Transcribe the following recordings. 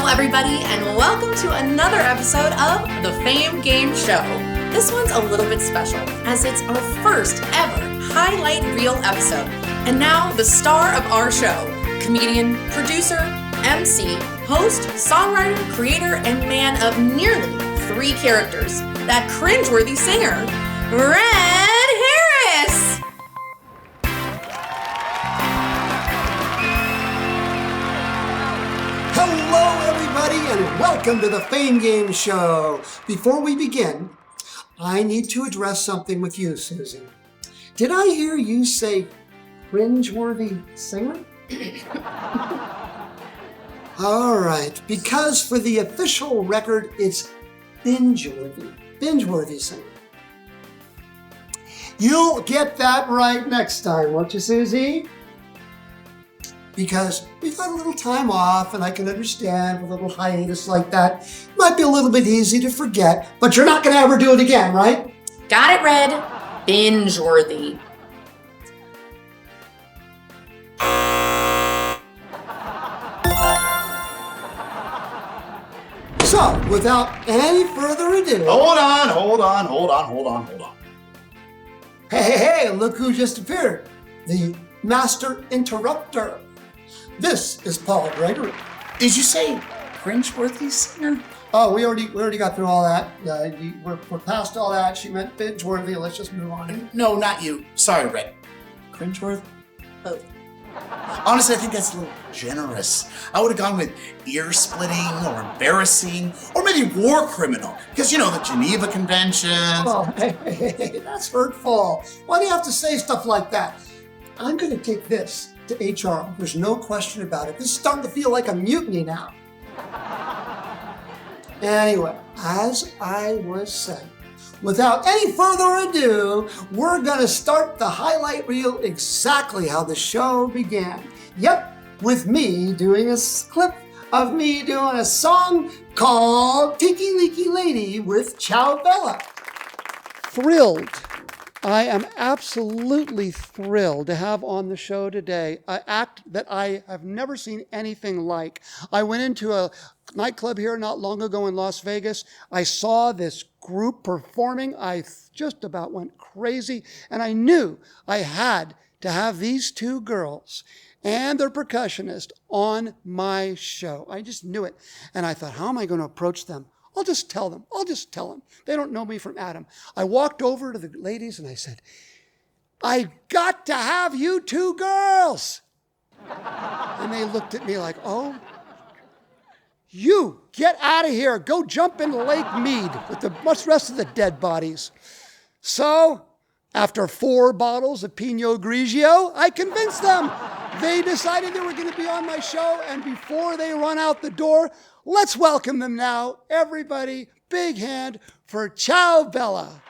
Hello, everybody, and welcome to another episode of The Fame Game Show. This one's a little bit special, as it's our first ever highlight reel episode. And now, the star of our show, comedian, producer, MC, host, songwriter, creator, and man of nearly 3 characters, that cringeworthy singer, Red Harris! Hello, everybody, and welcome to the Fame Game Show. Before we begin, I need to address something with you, Susie. Did I hear you say cringeworthy singer? All right, because for the official record, it's binge-worthy singer. You'll get that right next time, won't you, Susie? Because we've got a little time off, and I can understand a little hiatus like that might be a little bit easy to forget, but you're not going to ever do it again, right? Got it, Red. Binge-worthy. So, without any further ado... Hold on. Hey, look who just appeared. The Master Interrupter. This is Paul Gregory. Did you say cringeworthy singer? Oh, we already got through all that. We're past all that. She meant binge-worthy. Let's just move on. No, not you. Sorry, Red. Cringeworthy? Oh. Honestly, I think that's a little generous. I would have gone with ear-splitting or embarrassing or maybe war criminal. Because, you know, the Geneva Convention. Oh, hey, that's hurtful. Why do you have to say stuff like that? I'm going to take this to HR. There's no question about it. This is starting to feel like a mutiny now. Anyway, as I was saying, without any further ado, we're going to start the highlight reel exactly how the show began. Yep, with me doing a clip of me doing a song called Tiki Leaky Lady with Ciao Bella. Thrilled. I am absolutely thrilled to have on the show today an act that I have never seen anything like. I went into a nightclub here not long ago in Las Vegas. I saw this group performing. I just about went crazy, and I knew I had to have these 2 girls and their percussionist on my show. I just knew it, and I thought, how am I going to approach them? I'll just tell them. They don't know me from Adam. I walked over to the ladies and I said, I got to have you 2 girls. And they looked at me like, oh, you get out of here. Go jump into Lake Mead with the rest of the dead bodies. So after 4 bottles of Pinot Grigio, I convinced them. They decided they were going to be on my show, and before they run out the door, let's welcome them now. Everybody, big hand for Ciao Bella.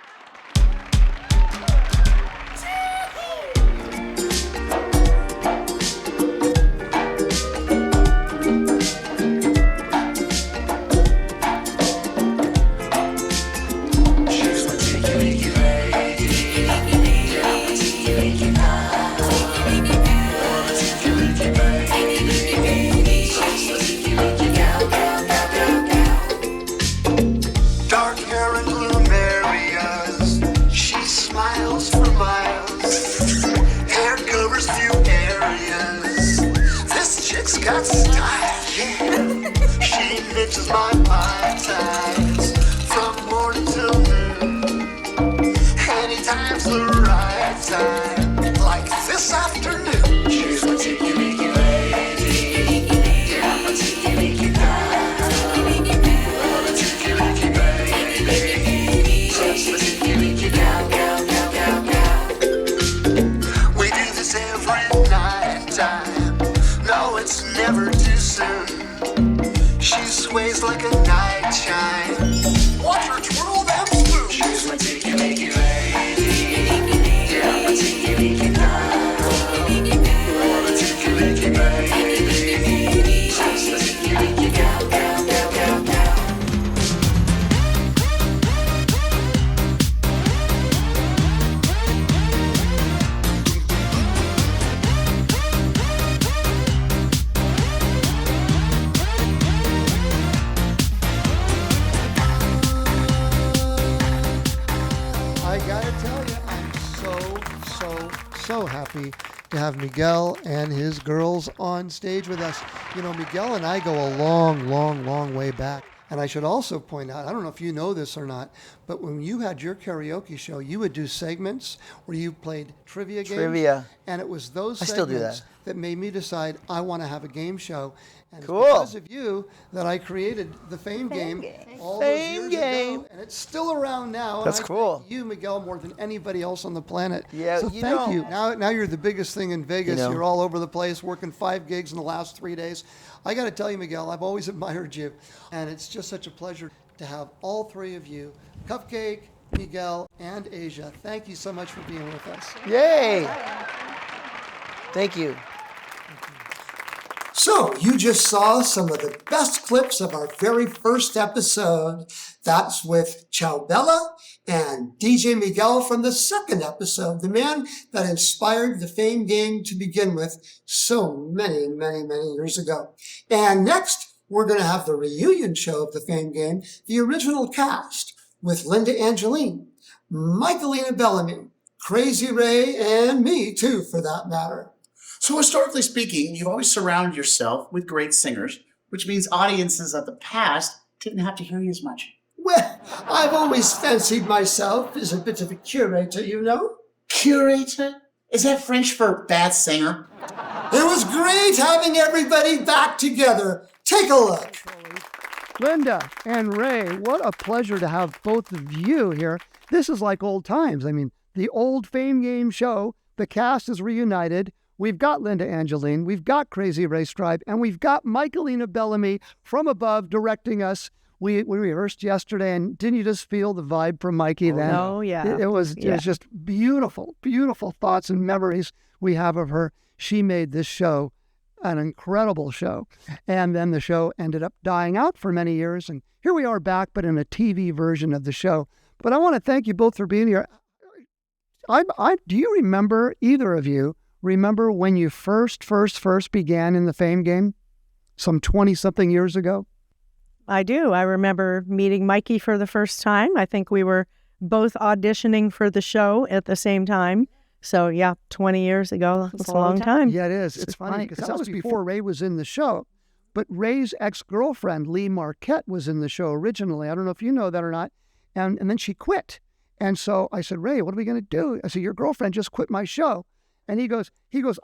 Got style, yeah. She mixes my mind times from morning till noon. Anytime's the right time, like this afternoon. She's my tiki-leaky lady. Yeah, my tiki-leaky guy. Oh, the tiki-leaky baby. Just the tiki-leaky gal. We do this every night time. No, it's never too soon. She sways like a night chime. Watch her twirl them spoons. She's my tiki-leaky lady. Yeah, my tiki-leaky girl. Oh, the tiki-leaky baby. She's the tiki-leaky gal. happy to have Miguel and his girls on stage with us. You know, Miguel and I go a long way back. And I should also point out, I don't know if you know this or not, but when you had your karaoke show, you would do segments where you played trivia games. And it was those segments that made me decide I want to have a game show. And it's because of you that I created the Fame Game all those years ago. And it's still around now. That's cool. Thank you, Miguel, more than anybody else on the planet. Yeah, so thank you. Now you're the biggest thing in Vegas. You're all over the place, working 5 gigs in the last 3 days. I got to tell you, Miguel, I've always admired you. And it's just such a pleasure to have all 3 of you, Cupcake, Miguel, and Asia. Thank you so much for being with us. Yay! Thank you. So, you just saw some of the best clips of our very first episode. That's with Ciao Bella and DJ Miguel from the second episode, the man that inspired the Fame Game to begin with so many years ago. And next, we're going to have the reunion show of the Fame Game, the original cast, with Linda Angeline, Michaelina Bellamy, Crazy Ray, and me too, for that matter. So historically speaking, you always surround yourself with great singers, which means audiences of the past didn't have to hear you as much. Well, I've always fancied myself as a bit of a curator, you know. Curator? Is that French for bad singer? It was great having everybody back together. Take a look. Linda and Ray, what a pleasure to have both of you here. This is like old times. I mean, the old Fame Game show, the cast is reunited. We've got Linda Angeline, we've got Crazy Ray Stripe, and we've got Michaelina Bellamy from above directing us. We rehearsed yesterday, and didn't you just feel the vibe from Mikey then? Oh, yeah. It was just beautiful thoughts and memories we have of her. She made this show an incredible show. And then the show ended up dying out for many years, and here we are back, but in a TV version of the show. But I want to thank you both for being here. Do you remember, either of you, remember when you first began in the Fame Game some 20-something years ago? I do. I remember meeting Mikey for the first time. I think we were both auditioning for the show at the same time. So, 20 years ago. That's a long time. Yeah, it is. It's funny because that was before Ray was in the show. But Ray's ex-girlfriend, Lee Marquette, was in the show originally. I don't know if you know that or not. And then she quit. And so I said, Ray, what are we going to do? I said, your girlfriend just quit my show. And he goes,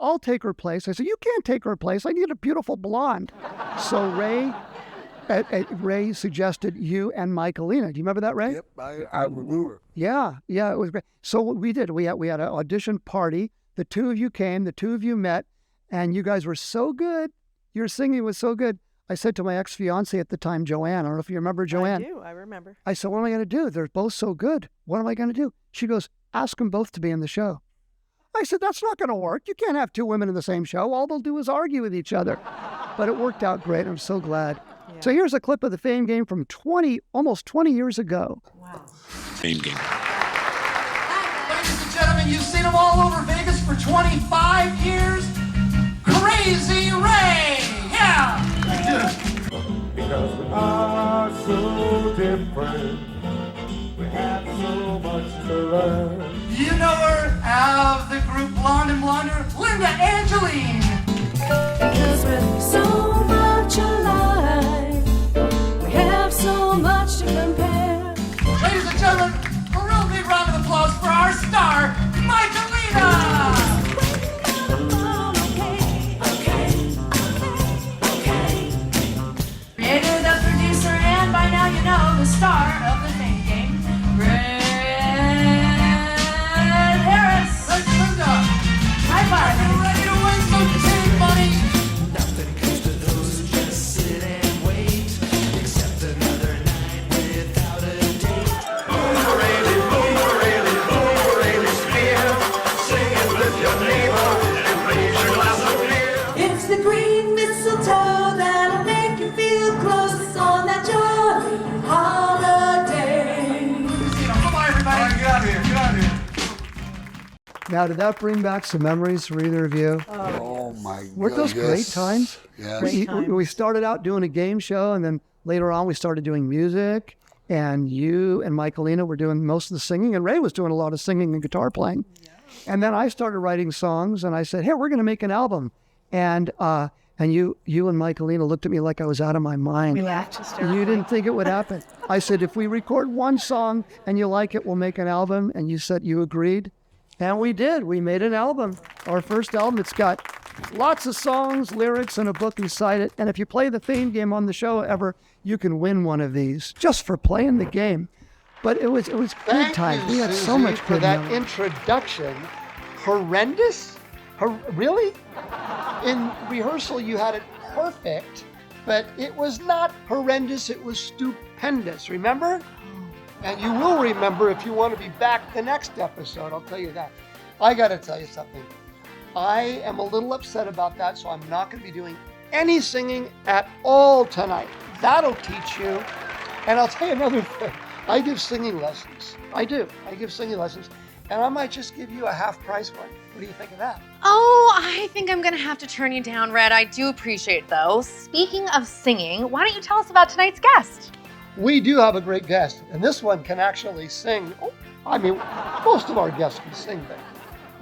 I'll take her place. I said, you can't take her place. I need a beautiful blonde. So Ray suggested you and Michaelina. Do you remember that, Ray? Yep, I remember. Yeah, it was great. So what we did, we had an audition party. The 2 of you came, the 2 of you met, and you guys were so good. Your singing was so good. I said to my ex-fiancée at the time, Joanne, I don't know if you remember Joanne. I do, I remember. I said, what am I going to do? They're both so good. What am I going to do? She goes, ask them both to be in the show. I said, that's not going to work. You can't have 2 women in the same show. All they'll do is argue with each other. But it worked out great. I'm so glad. Yeah. So here's a clip of the Fame Game from almost 20 years ago. Wow. Fame Game. Ladies and gentlemen, you've seen them all over Vegas for 25 years. Crazy Ray! Yeah! Because we are so different. We have so much to learn. You know her, of the group Blonde and Blonder, Linda Angeline. Because we're so much alike, we have so much to compare. Ladies and gentlemen, a real big round of applause for our star, Michaelina. Creator, the producer, and by now you know the star of the Fame Game, High five. Get ready to win some tin money. Nothing comes to those who just sit and wait, except another night without a date. Really spear, singing with your neighbor and raise your glass of beer. it's the green mistletoe that'll make you feel close on that jolly holiday. Come on, everybody. Get out of here. Get out of here. Now, did that bring back some memories for either of you? Oh my God. Weren't those great times? Yes. We started out doing a game show, and then later on we started doing music, and you and Michaelina were doing most of the singing, and Ray was doing a lot of singing and guitar playing. And then I started writing songs, and I said, hey, we're going to make an album. And you and Michaelina looked at me like I was out of my mind. We laughed hysterically. You didn't think it would happen. I said, if we record one song and you like it, we'll make an album. And you said you agreed. And we did. We made an album. Our first album. It's got lots of songs, lyrics, and a book inside it. And if you play the theme game on the show ever, you can win one of these just for playing the game. But it was good times. We had so much for good that memories. introduction. Horrendous? Really? In rehearsal, you had it perfect, but it was not horrendous. It was stupendous. Remember? And you will remember if you want to be back the next episode. I'll tell you that. I got to tell you something. I am a little upset about that, so I'm not going to be doing any singing at all tonight. That'll teach you. And I'll tell you another thing. I give singing lessons. I do. I give singing lessons. And I might just give you a half-price one. What do you think of that? Oh, I think I'm gonna have to turn you down, Red. I do appreciate it, though. Speaking of singing, why don't you tell us about tonight's guest? We do have a great guest, and this one can actually sing. I mean, most of our guests can sing, but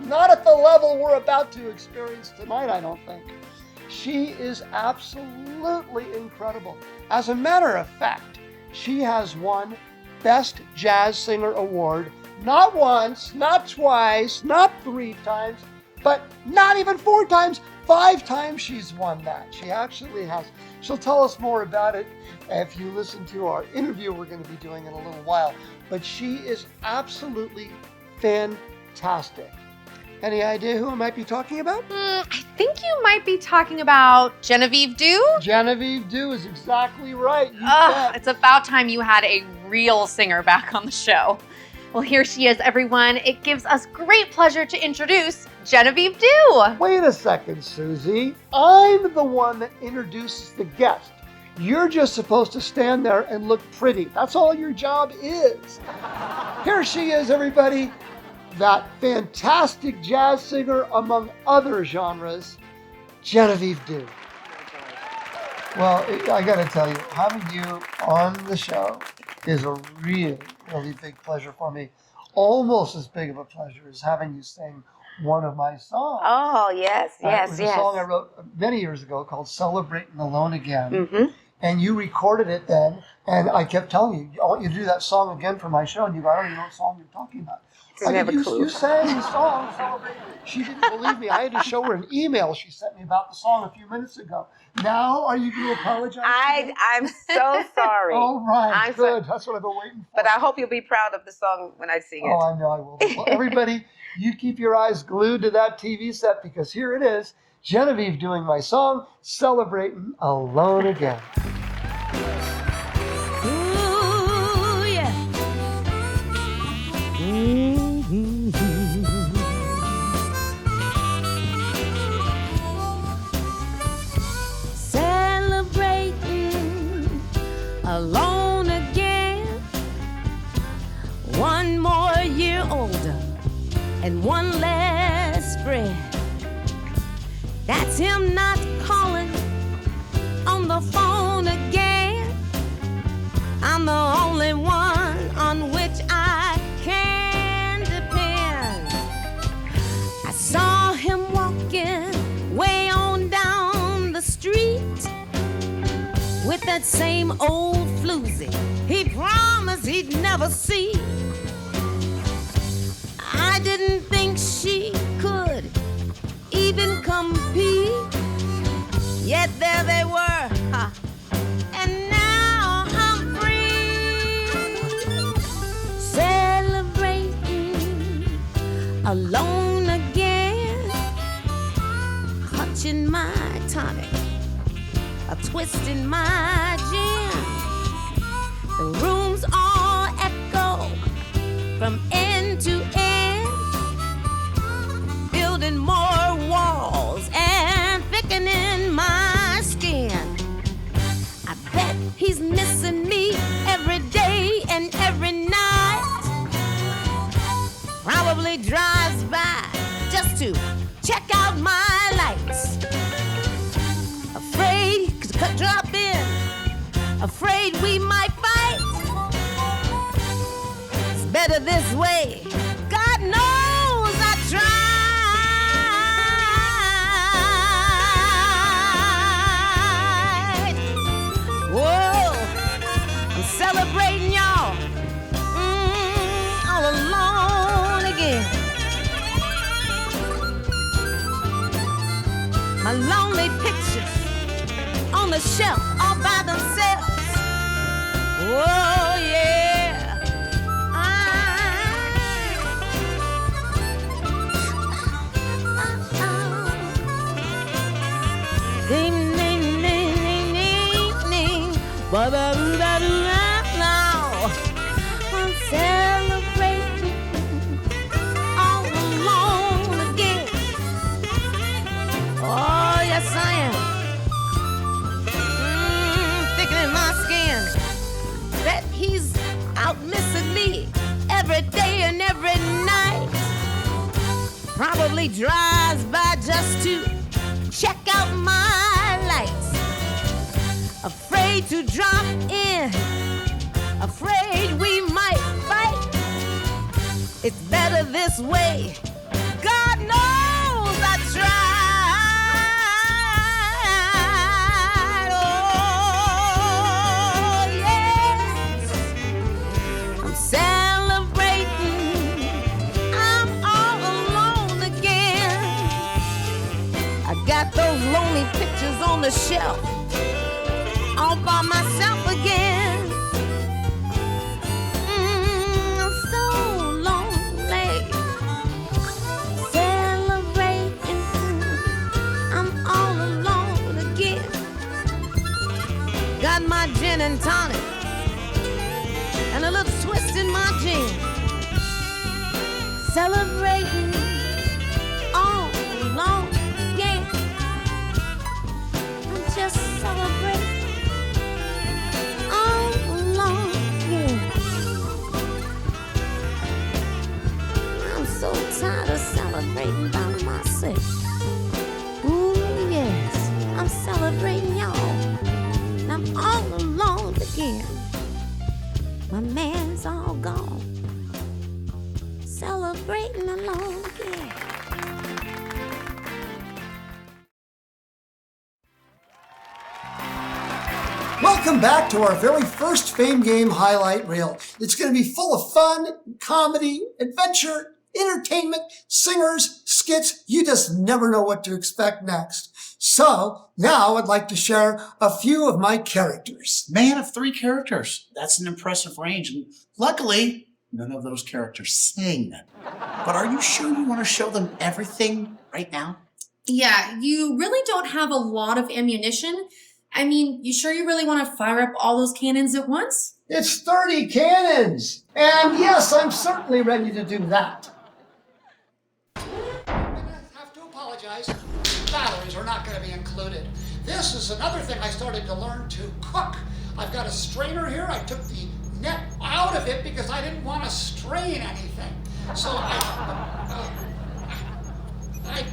not at the level we're about to experience tonight, I don't think. She is absolutely incredible. As a matter of fact, she has won Best Jazz Singer Award not once, not twice, not 3 times, but not even 4 times, 5 times she's won that. She actually has. She'll tell us more about it if you listen to our interview we're going to be doing in a little while. But she is absolutely fantastic. Any idea who I might be talking about? I think you might be talking about Genevieve Dew? Genevieve Dew is exactly right. You bet. It's about time you had a real singer back on the show. Well, here she is, everyone. It gives us great pleasure to introduce Genevieve Dew. Wait a second, Susie. I'm the one that introduces the guest. You're just supposed to stand there and look pretty. That's all your job is. Here she is, everybody. That fantastic jazz singer, among other genres, Genevieve Dew. Well, I gotta tell you, having you on the show is a really, really big pleasure for me. Almost as big of a pleasure as having you sing one of my songs. Oh, yes, It was a song I wrote many years ago called Celebrating Alone Again. And you recorded it then, and I kept telling you, I want you to do that song again for my show. And you go, I don't even know what song you're talking about. You sang the song, Celebrating. She didn't believe me. I had to show her an email she sent me about the song a few minutes ago. Now, are you going to apologize? I'm so sorry. All right, good. That's what I've been waiting for. But I hope you'll be proud of the song when I sing it. Oh, I know I will. Well, everybody, you keep your eyes glued to that TV set because here it is, Genevieve doing my song, Celebrating Alone Again. Ooh, yeah. Celebrating alone again. One more year older and one less friend. That's him not calling on the phone again. I'm the only one on which I can depend. I saw him walking way on down the street with that same old floozy he promised he'd never see. I didn't think she could even compete, yet there they were, and now I'm free, celebrating alone again, clutching my tonic, a twisting my gin. The rooms all echo from end to end, building more walls and thickening my skin. I bet he's missing me every day and every night. Probably drives by just to check out my lights. Afraid to drop in, afraid we might fight. It's better this way. God knows I tried. lonely pictures on the shelf all by themselves. Oh yeah. Ding ding ding ding ding ding. Ba ba doo da doo now. I'm celebrating all alone again. Oh yes I am. Thickening my skin. Bet he's out missing me every day and every night. Probably drives by just to check out my lights. Afraid to drop in, afraid we might fight. It's better this way. God knows I tried. Oh yes, I'm celebrating. I'm all alone again. I got those lonely pictures on the shelf, all by myself again. I'm so lonely, celebrating. I'm all alone again. Got my gin and tonic and a little twist in my gin. Celebrating all alone again. I'm just celebrating all alone again. I'm so tired of celebrating by myself. Ooh yes, I'm celebrating y'all. And I'm all alone again. My man's all gone. Celebrating alone again. Welcome back to our very first Fame Game highlight reel. It's going to be full of fun, comedy, adventure, entertainment, singers, skits. You just never know what to expect next. So now I'd like to share a few of my characters. Man of 3 characters. That's an impressive range. And luckily, none of those characters sing. But are you sure you want to show them everything right now? Yeah, you really don't have a lot of ammunition. I mean, you sure you really want to fire up all those cannons at once? It's 30 cannons! And yes, I'm certainly ready to do that. I'm gonna have to apologize. Batteries are not going to be included. This is another thing I started to learn to cook. I've got a strainer here. I took the net out of it because I didn't want to strain anything. So I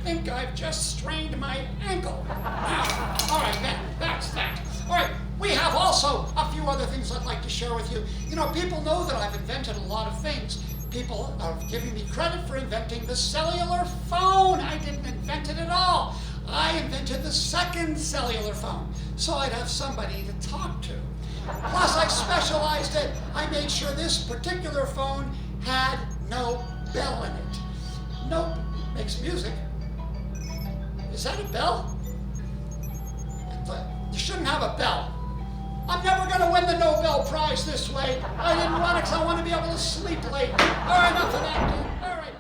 think I've just strained my ankle. All right, that's that. All right, we have also a few other things I'd like to share with you. You know, people know that I've invented a lot of things. People are giving me credit for inventing the cellular phone. I didn't invent it at all. I invented the second cellular phone, so I'd have somebody to talk to. Plus, I specialized it. I made sure this particular phone had no bell in it. Nope, makes music. Is that a bell? You shouldn't have a bell. I'm never going to win the Nobel Prize this way. I didn't want it because I want to be able to sleep late. All right, enough of that, dude. All right.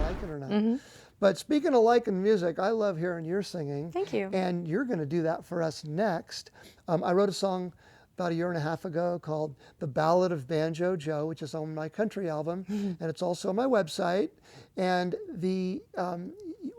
Like it or not. But speaking of liking music, I love hearing your singing. Thank you. And you're going to do that for us next. I wrote a song about 1.5 years ago called The Ballad of Banjo Joe, which is on my country album, and it's also on my website. And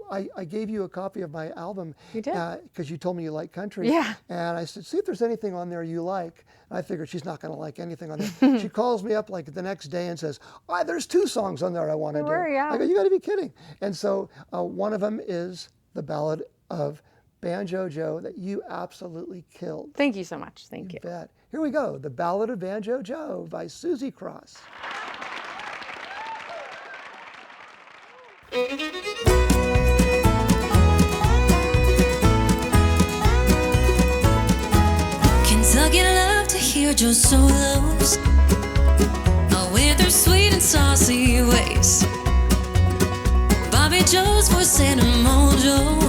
I gave you a copy of my album. You did? Because you told me you like country. Yeah. And I said, see if there's anything on there you like. And I figured she's not going to like anything on there. She calls me up like the next day and says, there's 2 songs on there I want to do. Yeah. I go, you got to be kidding. And so one of them is The Ballad of Banjo Joe that you absolutely killed. Thank you so much. Thank you. Bet. Here we go. The Ballad of Banjo Joe by Susie Cross. Kentucky love to hear Joe's solos, with her sweet and saucy ways. Bobby Joe's voice and a mojo,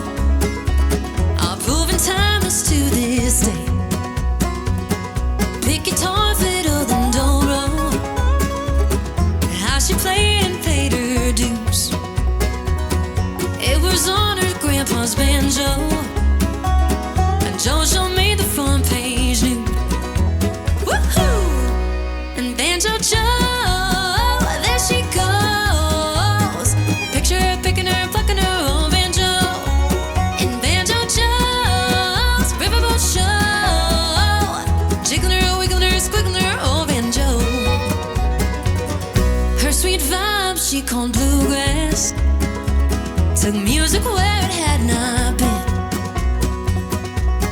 where it had not been.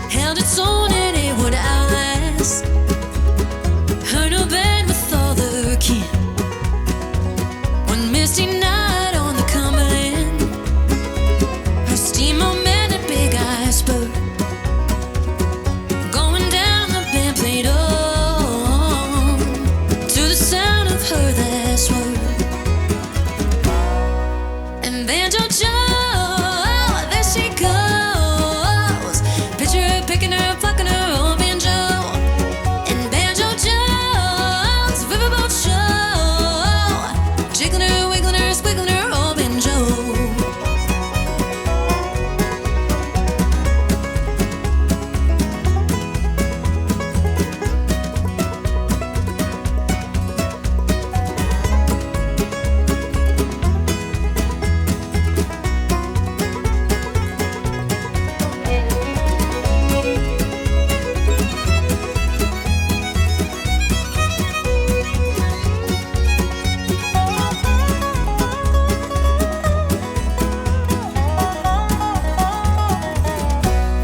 Held its own and it would outlast her new bed with all the kin. One misty night on the Cumberland, her steamboat met a big iceberg, going down the band played on to the sound of her last word. And Banjo Joe, there she goes. Picture her picking her up, plucking her old banjo. And Banjo Joe's riverboat show, jiggling her, wiggling her, squiggling her old banjo.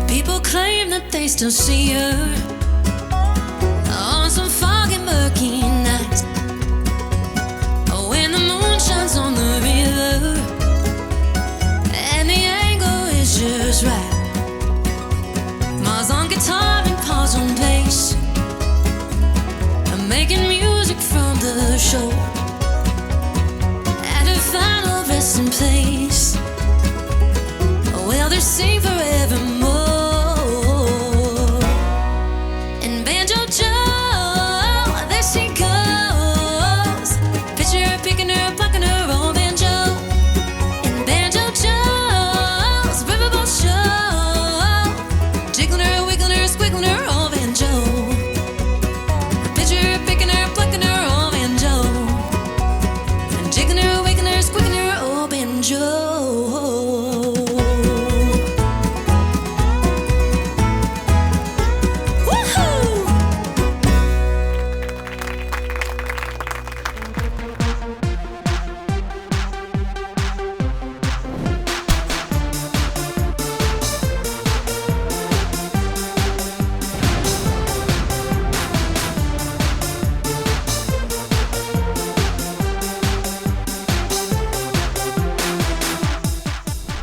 People claim that they still see her on some foggy, murky nights, when the moon shines on the river and the angle is just right. Mars on guitar and Paul's on bass, I'm making music from the show at her final resting place. Well, they sing forevermore. And Banjo Joe, there she goes. Picture her picking her, plucking her old banjo. And Banjo Joe's riverboat show, jiggling her, wiggling her, squiggling her old banjo. Picture her picking her, plucking her old banjo, and jiggling her, wiggling her, squiggling her old banjo.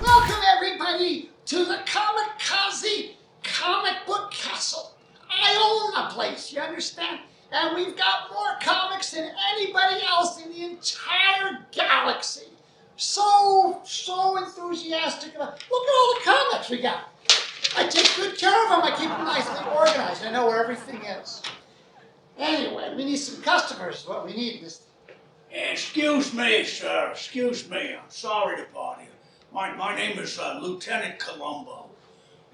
Welcome, everybody, to the Kamikaze Comic Book Castle. I own the place, you understand? And we've got more comics than anybody else in the entire galaxy. So enthusiastic about. Look at all the comics we got. I take good care of them. I keep them nicely organized. I know where everything is. Anyway, we need some customers. Is what we need in this. Excuse me, sir. Excuse me. I'm sorry to bother you. My name is Lieutenant Columbo.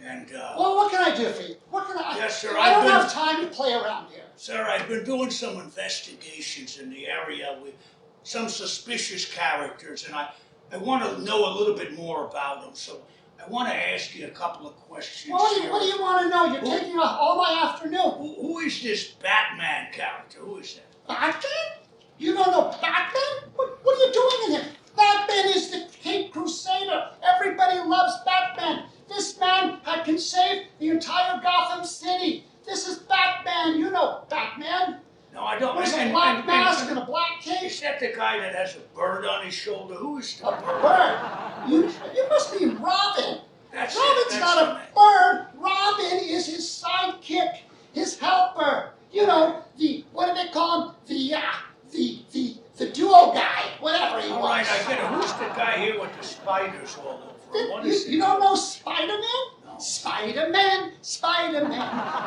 And, Well, what can I do for you? What can I? Yes, sir, I don't I've been- have time to play around here. Sir, I've been doing some investigations in the area with some suspicious characters, and I want to know a little bit more about them. So I want to ask you a couple of questions. What do here. you want to know? You're taking all my afternoon. Who is this Batman character? Who is that? Batman? You don't know Batman? What are you doing in here? Batman is the Cape Crusader. Everybody loves Batman. This man can save the entire Gotham City. This is Batman. You know Batman. No, I don't. Wears a black mask and a black cape. Is that the guy that has a bird on his shoulder? Who is the bird? Bird? You must be Robin. That's Robin's it. not a bird. Robin is his sidekick, his helper. You know, what do they call him? The duo guy, whatever he was. All right, I get it. Who's the guy here with the spiders all over him? What is You don't know Spider-Man? No. Spider-Man.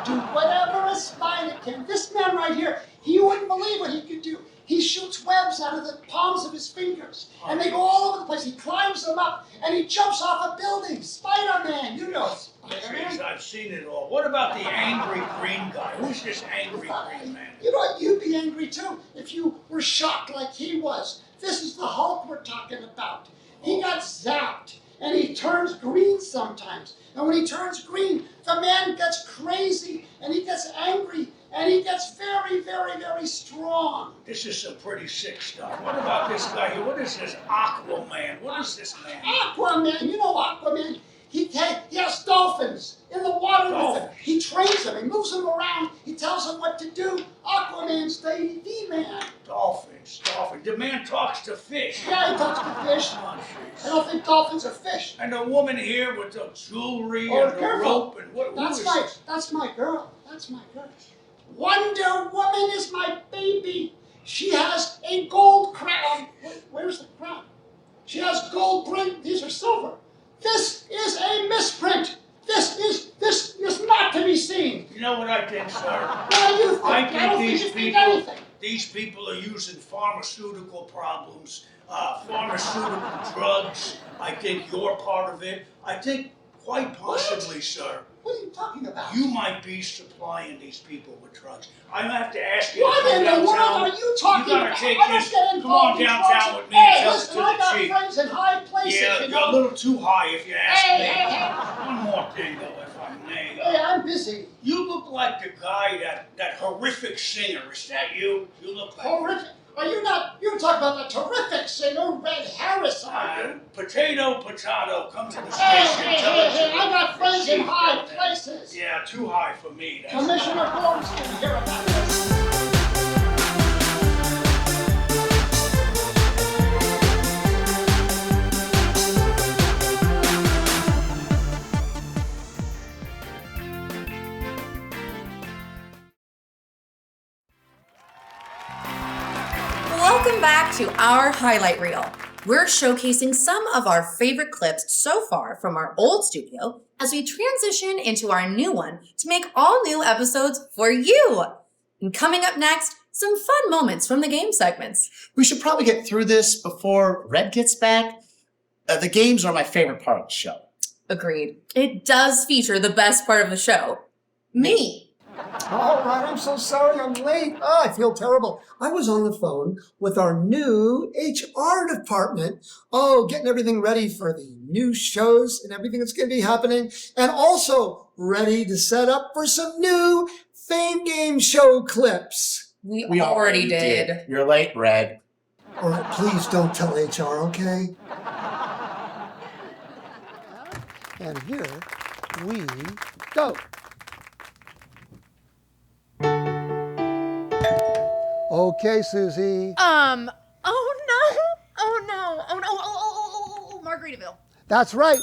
Do whatever a spider can. This man right here, he wouldn't believe what he could do. He shoots webs out of the palms of his fingers, and they go all over the place. He climbs them up, and he jumps off a building. Spider-Man, you know Spider-Man. Yes, I've seen it all. What about the angry green guy? Who's this angry green man? You know what? You'd be angry too if you were shocked like he was. This is the Hulk we're talking about. He got zapped, and he turns green sometimes. And when he turns green, the man gets crazy, and he gets angry, and he gets very, very, very strong. This is some pretty sick stuff. What about this guy here? What is this Aquaman? What is this man? Aquaman, you know Aquaman. He has dolphins in the water with him. He trains them. He moves them around. He tells them what to do. Aquaman's the man. Dolphins. The man talks to fish. Yeah, he talks to fish. I don't think dolphins are fish. And the woman here with the jewelry Oh, and the careful. rope and what? That's my girl. That's my girl. Wonder Woman is my baby. She has a gold crown. Where's the crown? She has gold ring. These are silver. This is a misprint. This is not to be seen. You know what I think, sir? What do you think? I don't think think you think anything. these people are using pharmaceutical problems, pharmaceutical drugs. I think you're part of it. I think quite possibly, sir. What are you talking about? You might be supplying these people with drugs. I have to ask you What to come in the downtown. world are you talking You gotta about? take I don't this. get Come involved on in downtown drugs. with me and Hey, tell listen, it to I the got chief. friends in high places, Yeah, you you're know. a little too high if you ask Hey, me. hey, hey. One more thing though, if I may. Hey, I'm busy. You look like the guy, that horrific singer. Is that you? You look like Horrific. Are you not? You're talking about the terrific singer, Red Harris, are you? Potato, come to the Hey, station. hey, tell hey, it to hey, the- I got friends the in chief high down there. places. Yeah, too high for me. That's Commissioner Gomes didn't hear about this. Welcome back to our highlight reel. We're showcasing some of our favorite clips so far from our old studio as we transition into our new one to make all new episodes for you. And coming up next, some fun moments from the game segments. We should probably get through this before Red gets back. The games are my favorite part of the show. Agreed. It does feature the best part of the show, me. All right, I'm so sorry I'm late. Oh, I feel terrible. I was on the phone with our new HR department. Oh, getting everything ready for the new shows and everything that's going to be happening. And also ready to set up for some new Fame Game Show clips. We already did. You're late, Red. All right, please don't tell HR, okay? And here we go. Okay, Susie. Margaritaville. That's right.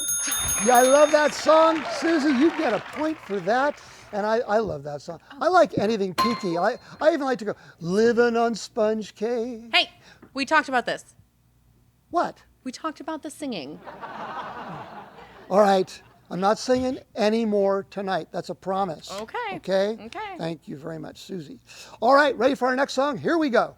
Yeah, I love that song. Susie, you get a point for that. And I love that song. I like anything peaky. I even like to go, living on sponge cake. Hey, we talked about this. What? We talked about the singing. All right. I'm not singing anymore tonight. That's a promise. Okay. Okay? Okay. Thank you very much, Susie. All right, ready for our next song? Here we go.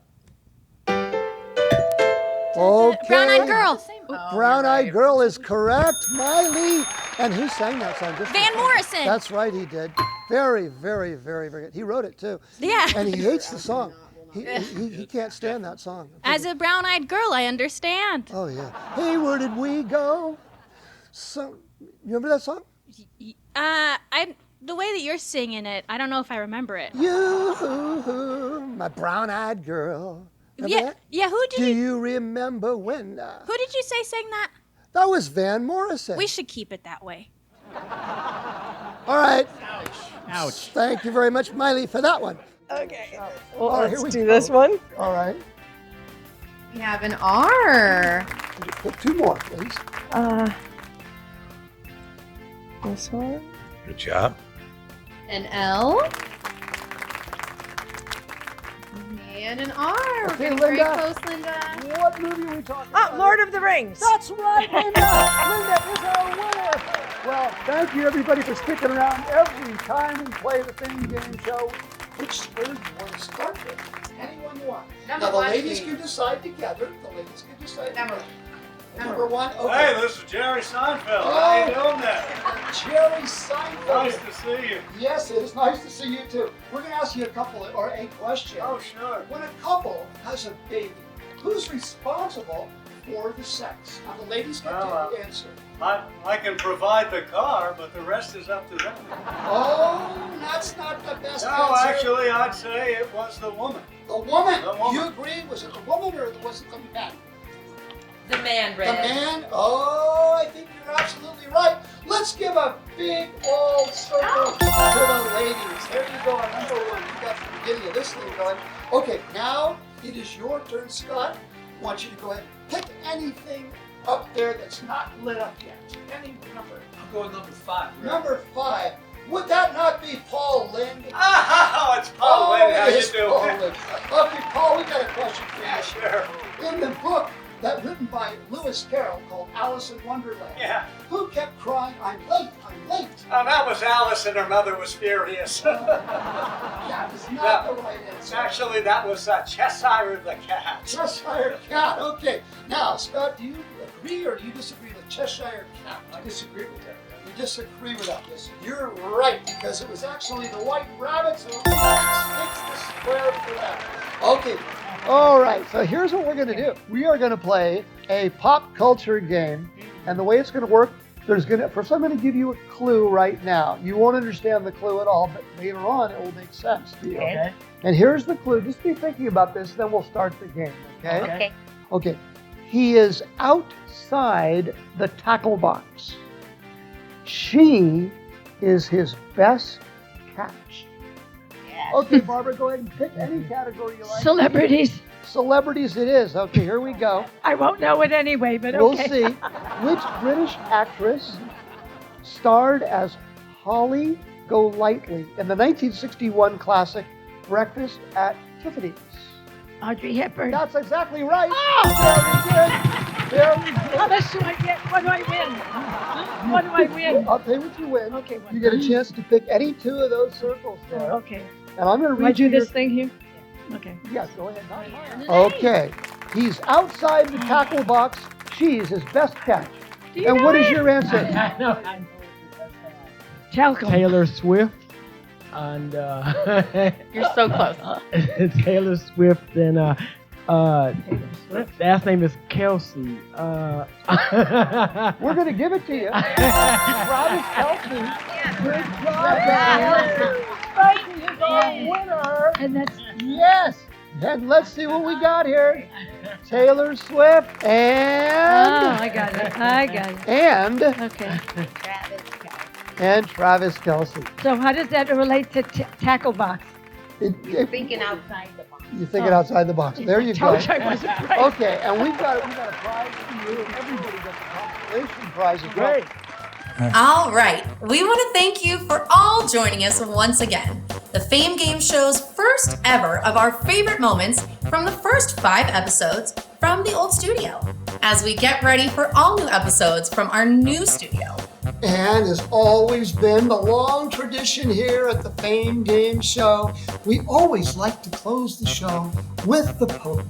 Okay. Brown-Eyed Girl. Brown-Eyed Girl is correct. Miley. And who sang that song? Just Van Morrison. That's right, he did. Very, very, very, very good. He wrote it too. Yeah. And he hates the song. He can't stand that song. As a brown-eyed girl, I understand. Oh, yeah. Hey, where did we go? So, you remember that song? The way that you're singing it, I don't know if I remember it. You, my brown-eyed girl. Remember that? Yeah. Who did Do you remember when? Who did you say sang that? That was Van Morrison. We should keep it that way. All right. Ouch. Thank you very much, Miley, for that one. Okay. All right, here Let's we do go. this one. All right. We have an R. Pick two more, please. This one. Good job. An L. And an R. We're Okay, getting very Linda. close, Linda. What movie are we talking about? Lord of the Rings. That's right, Linda. Linda is our winner. Well, thank you, everybody, for sticking around every time we play the Fame Game Show. Which square do you want to start with? Anyone you want. Number Now, the one, ladies please. can decide together. The ladies can decide Number together. Number one. Okay. Hey, this is Jerry Seinfeld. Oh. How you doing there? Jerry Seinfeld. Nice to see you. Yes, it is nice to see you too. We're going to ask you a question. Oh, sure. When a couple has a baby, who's responsible for the sex? Now, the ladies get to answer. I can provide the car, but the rest is up to them. Oh, that's not the best No, answer. actually, I'd say it was the woman. The woman. The woman. You agree? Was it the woman or was it the man? The man, The Red. man? Oh, I think you're absolutely right. Let's give a big old circle to the ladies. There you go, our number one. You got the beginning of this thing going. Okay, now it is your turn, Scott. I want you to go ahead and pick anything up there that's not lit up yet. Any number. I'll go with number 5. Number 5. Would that not be Paul Lind? Oh, it's Paul Lind. How it you is doing? Paul Lind. Okay, Paul, we got a question for you. Yeah, sure. In the book that written by Lewis Carroll called Alice in Wonderland, Yeah. who kept crying, "I'm late, I'm late"? Oh, that was Alice and her mother was furious. That is not the right answer. Actually, that was Cheshire the cat. Cheshire Cat. Okay. Now, Scott, do you agree or do you disagree with Cheshire Cat? I disagree with that. You disagree with that. Yes, you're right, because it was actually the White Rabbit, so takes the square for that. Okay. All right, so here's what we're going to do. We are going to play a pop culture game, and the way it's going to work, first I'm going to give you a clue right now. You won't understand the clue at all, but later on it will make sense to you, okay? And here's the clue. Just be thinking about this, then we'll start the game, okay? Okay. Okay. He is outside the tackle box. She is his best catch. Okay, Barbara, go ahead and pick any category you like. Celebrities. Celebrities it is. Okay, here we go. I won't know it anyway, but We'll okay. see. Which British actress starred as Holly Golightly in the 1961 classic Breakfast at Tiffany's? Audrey Hepburn. That's exactly right. Oh! Very good. How much do I get? What do I win? What do I win? I'll tell you what you win. Okay. You get a chance to pick any two of those circles there. Okay. And I'm going to Do I read do you this your... thing here? Okay. Yeah, go ahead. Okay. He's outside the tackle box. She's his best catch. Do you And know what is it? your answer? Talcum. Taylor Swift and You're so close. Taylor Swift and last name is Kelsey. We're going to give it to you. Travis Kelsey. Good job, guys. Kelsey is our winner. And that's Yes. And let's see what we got here. Taylor Swift and... I got it. I got it. And... Okay. And Travis Kelsey. So how does that relate to tackle box? Thinking outside the box. You're thinking outside the box. There you go. Told you I wasn't right. Okay, and we've got a prize for you. Everybody gets a consolation prize as well. All right, we want to thank you for all joining us once again. The Fame Game Show's first ever of our favorite moments from the first 5 episodes from the old studio, as we get ready for all new episodes from our new studio. And has always been the long tradition here at the Fame Game Show, we always like to close the show with the poke.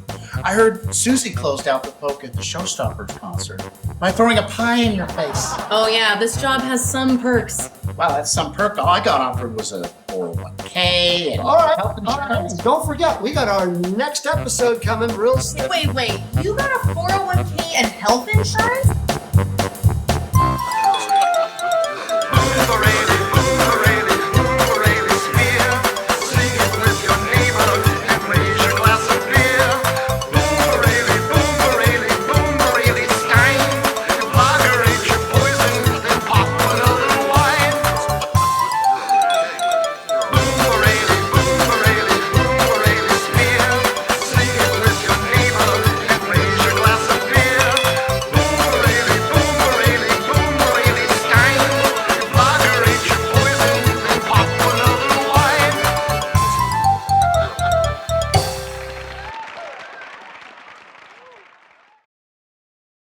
I heard Susie closed out the poke at the Showstoppers concert by throwing a pie in your face. Oh yeah, this job has some perks. Wow, that's some perk. All I got offered was a 401k and All right, health insurance. Don't forget, we got our next episode coming real soon. Wait, you got a 401k and health insurance?